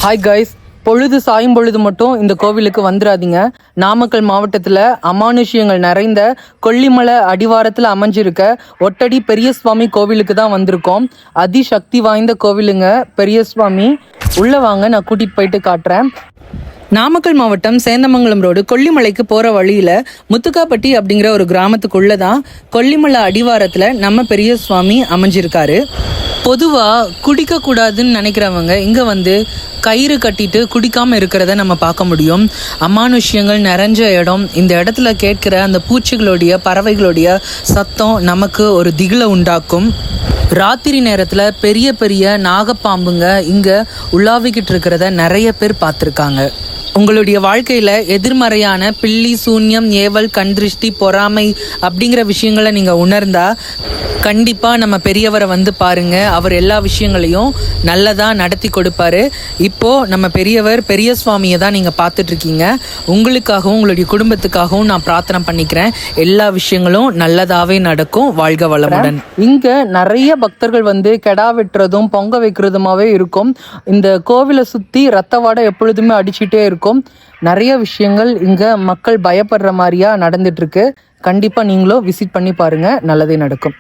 Hi guys, பொழுது சாயும் பொழுது மட்டும் இந்த கோவிலுக்கு வந்துடாதீங்க. நாமக்கல் மாவட்டத்தில் அமானுஷ்யங்கள் நிறைந்த கொல்லிமலை அடிவாரத்தில் அமைஞ்சிருக்க ஒட்டடி பெரிய சுவாமி கோவிலுக்கு தான் வந்திருக்கோம். அதிசக்தி வாய்ந்த கோவிலுங்க பெரிய சுவாமி. உள்ளே வாங்க, நான் கூட்டிகிட்டு போயிட்டு காட்டுறேன். நாமக்கல் மாவட்டம் சேந்தமங்கலம் ரோடு கொல்லிமலைக்கு போகிற வழியில் முத்துக்காப்பட்டி அப்படிங்கிற ஒரு கிராமத்துக்குள்ளே தான் கொல்லிமலை அடிவாரத்தில் நம்ம பெரிய சுவாமி அமைஞ்சிருக்காரு. பொதுவாக குடிக்கக்கூடாதுன்னு நினைக்கிறவங்க இங்கே வந்து கயிறு கட்டிட்டு குடிக்காமல் இருக்கிறத நம்ம பார்க்க முடியும். அமானுஷ்யங்கள் நிறைஞ்ச இடம். இந்த இடத்துல கேட்குற அந்த பூச்சிகளுடைய பறவைகளுடைய சத்தம் நமக்கு ஒரு திகிலை உண்டாக்கும். ராத்திரி நேரத்தில் பெரிய பெரிய நாகப்பாம்புங்க இங்கே உலாவிக்கிட்டு இருக்கிறத நிறைய பேர் பார்த்துருக்காங்க. உங்களுடைய வாழ்க்கையில் எதிர்மறையான பில்லி, சூன்யம், ஏவல், கண்திருஷ்டி, பொறாமை அப்படிங்கிற விஷயங்களை நீங்கள் உணர்ந்தா கண்டிப்பாக நம்ம பெரியவரை வந்து பாருங்கள். அவர் எல்லா விஷயங்களையும் நல்லதாக நடத்தி கொடுப்பாரு. இப்போது நம்ம பெரியவர் பெரிய சுவாமியை தான் நீங்கள் பார்த்துட்ருக்கீங்க. உங்களுக்காகவும் உங்களுடைய குடும்பத்துக்காகவும் நான் பிரார்த்தனை பண்ணிக்கிறேன். எல்லா விஷயங்களும் நல்லதாகவே நடக்கும். வாழ்க வளமுடன். இங்கே நிறைய பக்தர்கள் வந்து கெடா வெட்டுறதும் பொங்க வைக்கிறதுமாவே இருக்கும். இந்த கோவிலை சுற்றி ரத்த வாடை எப்பொழுதுமே அடிச்சுட்டே இருக்கும். நிறைய விஷயங்கள் இங்கே மக்கள் பயப்படுற மாதிரியா நடந்துட்டுருக்கு. கண்டிப்பாக நீங்களும் விசிட் பண்ணி பாருங்கள். நல்லதே நடக்கும்.